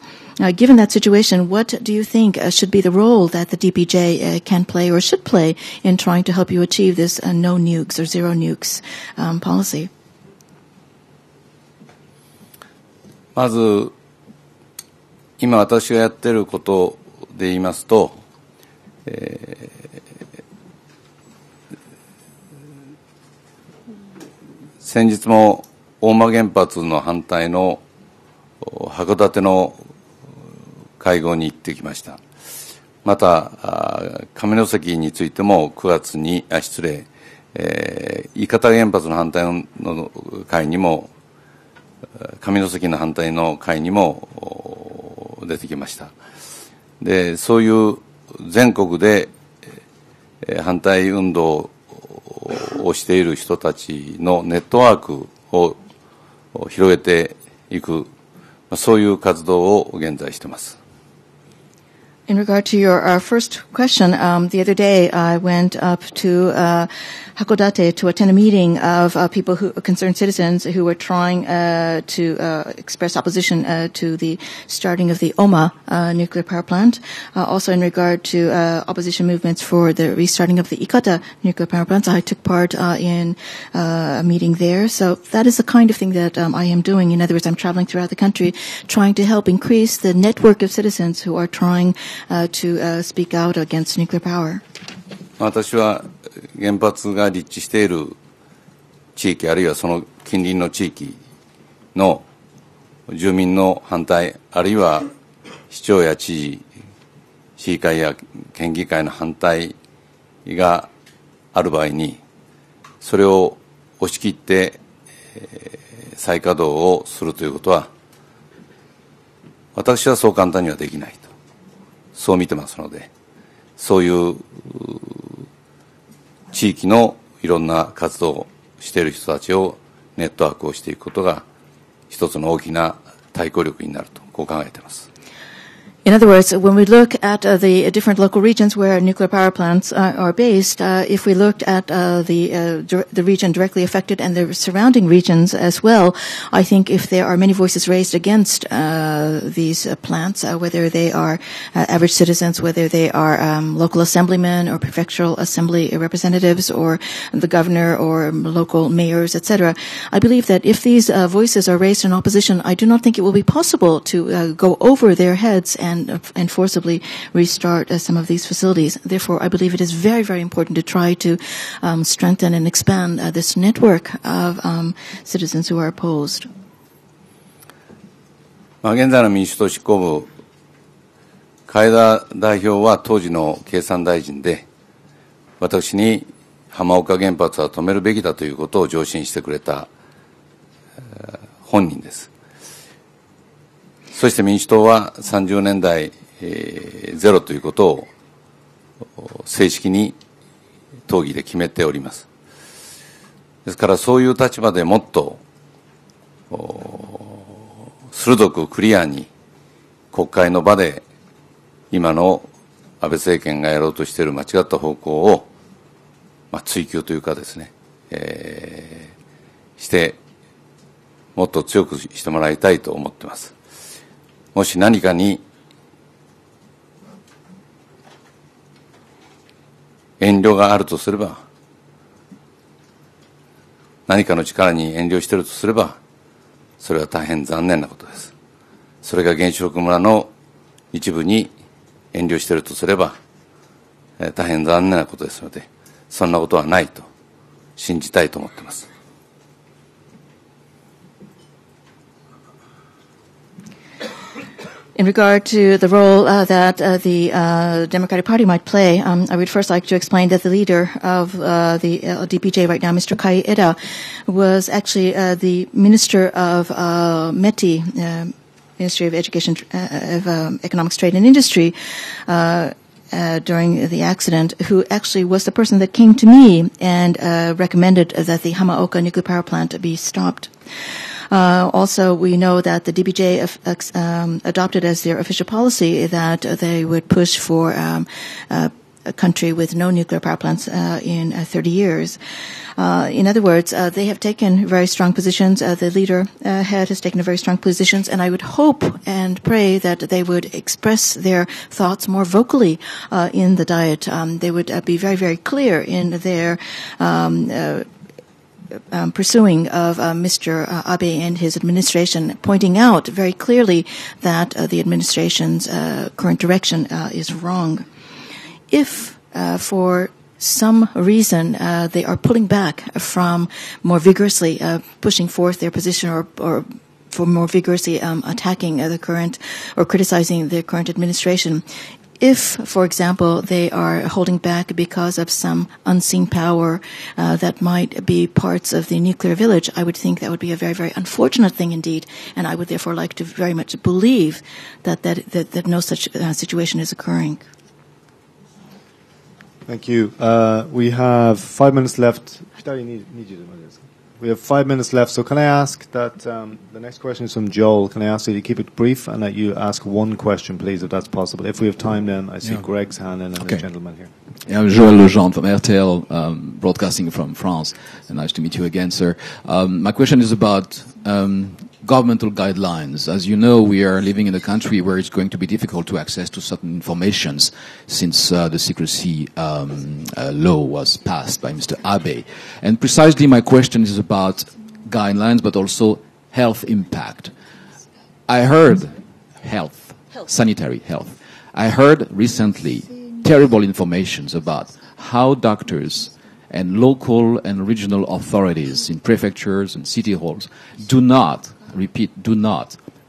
Given that situation, what do you think should be the role that the DPJ can play or should play in trying to help you achieve this no nukes or zero nukes policy? まず今私がやっていることで言いますと、先日も大間原発の反対の函館の会合に行ってきました。また上関についても9月に伊方原発の反対の会にも上関の反対の会にも出てきました。で、そういう全国で反対運動をしている人たちのネットワークを広げていく、そういう活動を現在しています。In regard to your first question, the other day I went up to Hakodate to attend a meeting of people concerned citizens who were trying to express opposition to the starting of the Oma nuclear power plant. Also in regard to opposition movements for the restarting of the Ikata nuclear power plants, I took part in a meeting there. So that is the kind of thing that I am doing. In other words, I'm traveling throughout the country trying to help increase the network of citizens who are trying to speak out against nuclear power. 私は原発が立地している地域あるいはその近隣の地域の住民の反対あるいは市長や知事市議会や県議会の反対がある場合にそれを押し切って再稼働をするということは私はそう簡単にはできないとそう見てますのでそういう地域のいろんな活動をしている人たちをネットワークをしていくことが一つの大きな対抗力になるとこう考えています。In other words, when we look at the different local regions where nuclear power plants are based, if we looked at the region directly affected and the surrounding regions as well, I think if there are many voices raised against these plants, whether they are average citizens, whether they are local assemblymen or prefectural assembly representatives, or the governor or local mayors, etc., I believe that if these voices are raised in opposition, I do not think it will be possible to go over their heads and forcibly restart some of these facilities. Therefore, I believe it is very, very important to try to strengthen and expand this network of citizens who are opposed. 現在の民主党執行部、海田代表は当時の経産大臣で、私に浜岡原発は止めるべきだということを上申してくれた本人です。そして民主党は30年代ゼロということを正式に討議で決めております。ですからそういう立場でもっと鋭くクリアに国会の場で今の安倍政権がやろうとしている間違った方向を、追求というかですね、してもっと強くしてもらいたいと思っています。もし何かに遠慮があるとすれば、何かの力に遠慮しているとすれば、それは大変残念なことです。それが原子力村の一部に遠慮しているとすれば、大変残念なことですので、そんなことはないと信じたいと思っています。In regard to the role that the Democratic Party might play, I would first like to explain that the leader of the DPJ right now, Mr. Kaeda, was actually the Minister of METI, Ministry of Education, of Economics, Trade and Industry, during the accident, who actually was the person that came to me and recommended that the Hamaoka nuclear power plant be stopped. Also, we know that the DPJ adopted as their official policy that they would push for a country with no nuclear power plants in 30 years. In other words, they have taken very strong positions. The leader head has taken very strong positions, and I would hope and pray that they would express their thoughts more vocally in the Diet. They would be very, very clear in their pursuing of Mr. Abe and his administration, pointing out very clearly that the administration's current direction is wrong. If for some reason they are pulling back from more vigorously pushing forth their position or for more vigorously attacking the current or criticizing the current administration, if, for example, they are holding back because of some unseen power that might be parts of the nuclear village, I would think that would be a very, very unfortunate thing indeed, and I would therefore like to very much believe that no such situation is occurring. Thank you. We have 5 minutes left. We have 5 minutes left, so can I ask that the next question is from Joel. Can I ask you to keep it brief and that you ask one question, please, if that's possible? If we have time, then I see Greg's hand and the gentleman here. Yeah, I'm Joël Legendre from RTL, broadcasting from France. Nice to meet you again, sir. My question is about governmental guidelines. As you know, we are living in a country where it's going to be difficult to access to certain informations since the secrecy law was passed by Mr. Abe. And precisely my question is about guidelines, but also health impact. I heard health, sanitary health. I heard recently terrible informations about how doctors and local and regional authorities in prefectures and city halls do not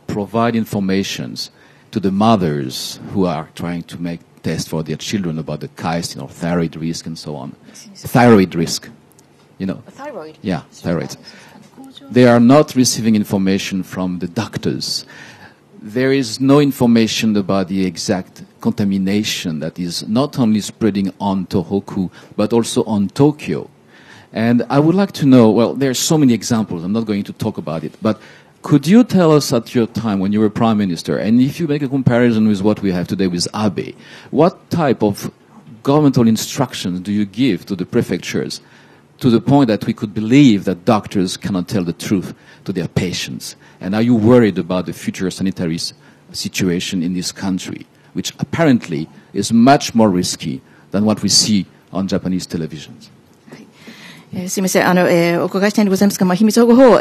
provide informations to the mothers who are trying to make tests for their children about the KAIST, thyroid risk and so on. Thyroid risk, Thyroid? Yeah, thyroid. They are not receiving information from the doctors. There is no information about the exact contamination that is not only spreading on Tohoku, but also on Tokyo. And I would like to know, well, there are so many examples, I'm not going to talk about it, but could you tell us at your time when you were Prime Minister, and if you make a comparison with what we have today with Abe, what type of governmental instructions do you give to the prefectures to the point that we could believe that doctors cannot tell the truth to their patients? And are you worried about the future sanitary situation in this country, which apparently is much more risky than what we see on Japanese televisions? すみません。お伺いしたいんでございますが、秘密保護法、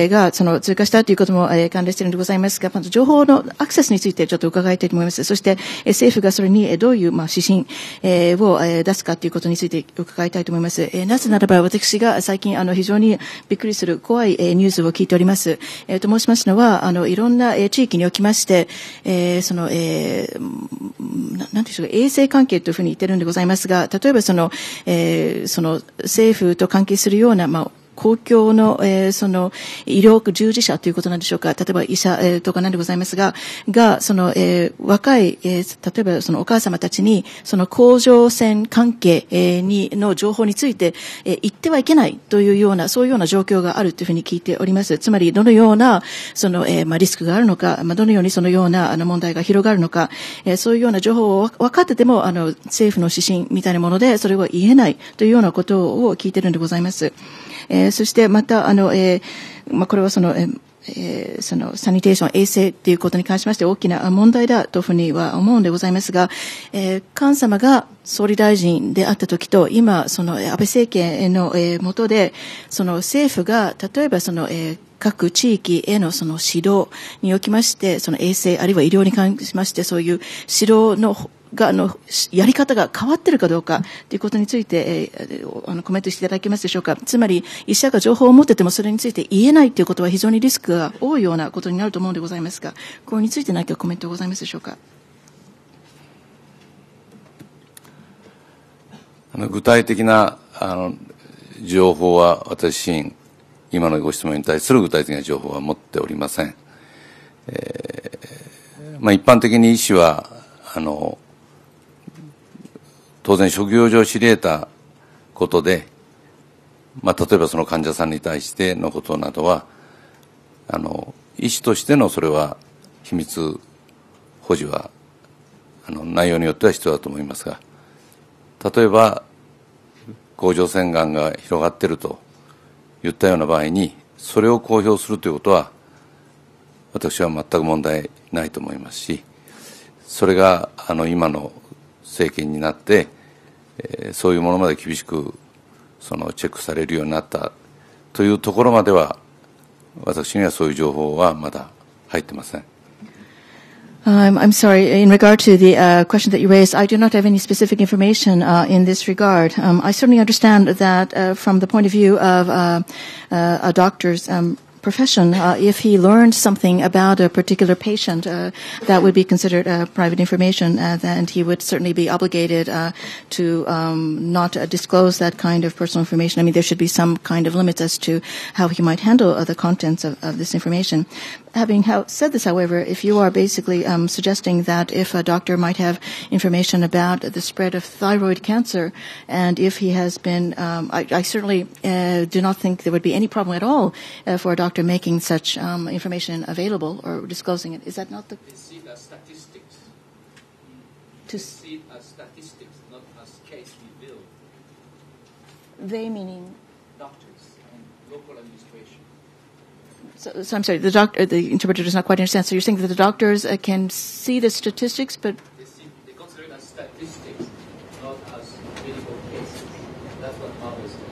が、通過したということも、関連しているんでございますが、情報のアクセスについてちょっと伺いたいと思います。そして、政府がそれにどういう、指針、を、出すかということについて伺いたいと思います。なぜならば、私が最近、非常にびっくりする怖い、ニュースを聞いております。と申しますのは、いろんな、地域におきまして、なんでしょうか、衛生関係というふうに言ってるんでございますが、例えば政府と関係するような、公共の、医療従事者ということなんでしょうか。例えば医者、とかなんでございますが、若い、例えばお母様たちに、甲状腺関係、の情報について、言ってはいけないというような、そういうような状況があるというふうに聞いております。つまり、どのような、リスクがあるのか、どのようにそのような、問題が広がるのか、そういうような情報を分かってても、政府の指針みたいなもので、それを言えないというようなことを聞いているんでございます。そしてまた、これはサニテーション、衛生ということに関しまして大きな問題だというふうには思うんでございますが、菅様が総理大臣であった時と、今、安倍政権の下で、政府が、例えば各地域への指導におきまして、衛生あるいは医療に関しまして、そういう指導のやり方が変わっているかどうかということについて、コメントしていただけますでしょうか。つまり、医者が情報を持っててもそれについて言えないということは非常にリスクが多いようなことになると思うんでございますが、これについて何かコメントございますでしょうか。具体的な情報は私自身、今のご質問に対する具体的な情報は持っておりません。一般的に医師は当然職業上知り得たことで、例えばその患者さんに対してのことなどは医師としてのそれは秘密保持は内容によっては必要だと思いますが、例えば甲状腺がんが広がっているといったような場合にそれを公表するということは私は全く問題ないと思いますし、それが今の政権になって、そういうものまで厳しくチェックされるようになったというところまでは私にはそういう情報はまだ入ってません。I'm sorry. In regard to the question that you raised, I do not have any specific information in this regard. I certainly understand that from the point of view of a doctor's profession, if he learned something about a particular patient, that would be considered private information, and he would certainly be obligated to not disclose that kind of personal information. I mean, there should be some kind of limits as to how he might handle the contents of this information. Having said this, however, if you are basically suggesting that if a doctor might have information about the spread of thyroid cancer, and if he has been, I certainly do not think there would be any problem at all for a doctor making such information available or disclosing it. Is that not the... They see it as statistics. To see it as statistics, not as case revealed. They meaning... Doctors and local administration. So I'm sorry, the interpreter does not quite understand. So you're saying that the doctors can see the statistics, but... They consider it as statistics, not as medical cases. That's what others hear.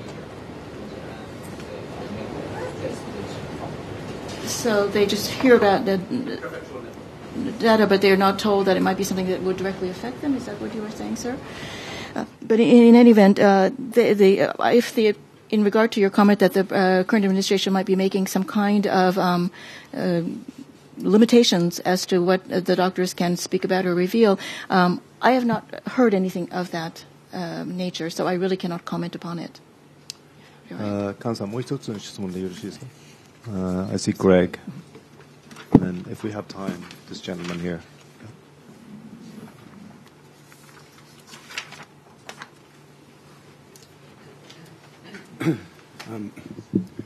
So they just hear about the data, but they're not told that it might be something that would directly affect them? Is that what you were saying, sir? But in any event, in regard to your comment that the current administration might be making some kind of limitations as to what the doctors can speak about or reveal, I have not heard anything of that nature, so I really cannot comment upon it. 菅さん、もう一つの質問でよろしいですか? I see Greg, and if we have time, this gentleman here.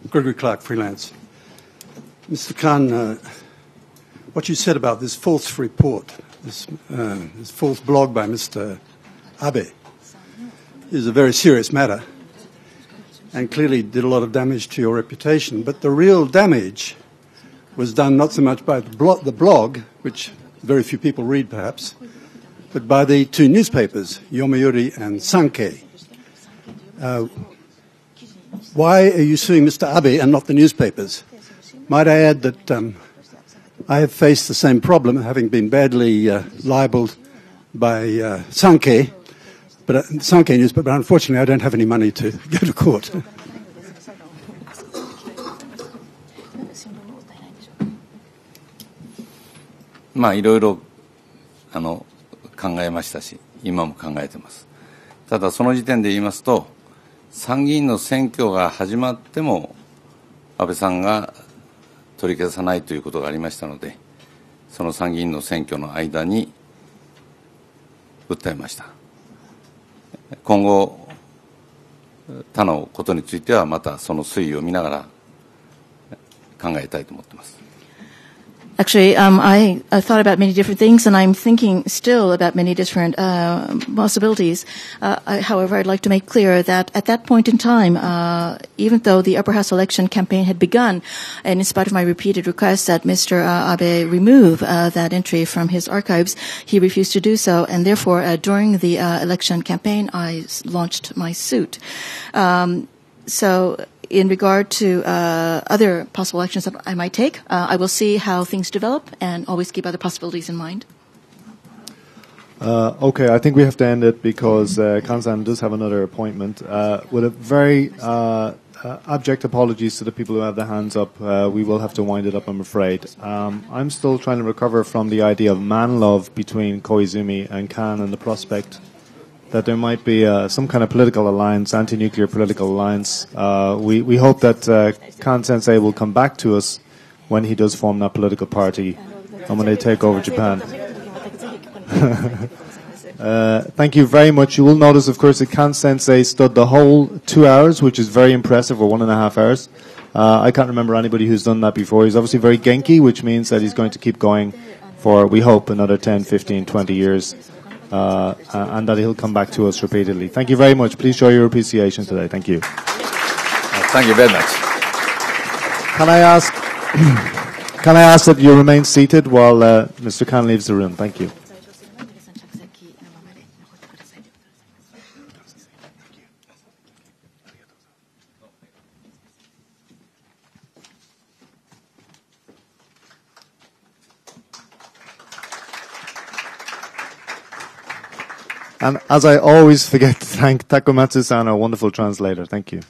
Gregory Clark, freelance. Mr. Khan, what you said about this false report, this false blog by Mr. Abe, is a very serious matter and clearly did a lot of damage to your reputation. But the real damage was done not so much by the blog, which very few people read perhaps, but by the two newspapers, Yomiuri and Sankei. Why are you suing Mr. Abe and not the newspapers? Might I add that I have faced the same problem, having been badly libelled by Sankei newspaper, but unfortunately I don't have any money to go to court. まあいろいろ考えましたし、今も考えてます。ただその時点で言いますと、参議院の選挙が始まっても安倍さんが取り消さないということがありましたので、その参議院の選挙の間に訴えました。今後他のことについてはまたその推移を見ながら考えたいと思っています。Actually, I thought about many different things, and I'm thinking still about many different possibilities. However, I'd like to make clear that at that point in time, even though the upper house election campaign had begun, and in spite of my repeated requests that Mr. Abe remove that entry from his archives, he refused to do so, and therefore, during the election campaign, I launched my suit. So, in regard to other possible actions that I might take, I will see how things develop and always keep other possibilities in mind. Okay, I think we have to end it because Kansan does have another appointment. With a very abject apologies to the people who have their hands up, we will have to wind it up, I'm afraid. I'm still trying to recover from the idea of man love between Koizumi and Kan and the prospect that there might be some kind of political alliance, anti-nuclear political alliance. We hope that Kan Sensei will come back to us when he does form that political party and when they take over Japan. Thank you very much. You will notice, of course, that Kan Sensei stood the whole 2 hours, which is very impressive, or 1.5 hours. I can't remember anybody who's done that before. He's obviously very genki, which means that he's going to keep going for, we hope, another 10, 15, 20 years. And that he'll come back to us repeatedly. Thank you very much. Please show your appreciation today. Thank you. Thank you very much. Can I ask that you remain seated while Mr. Khan leaves the room? Thank you. And as I always forget to thank Takumatsu-san, our wonderful translator. Thank you.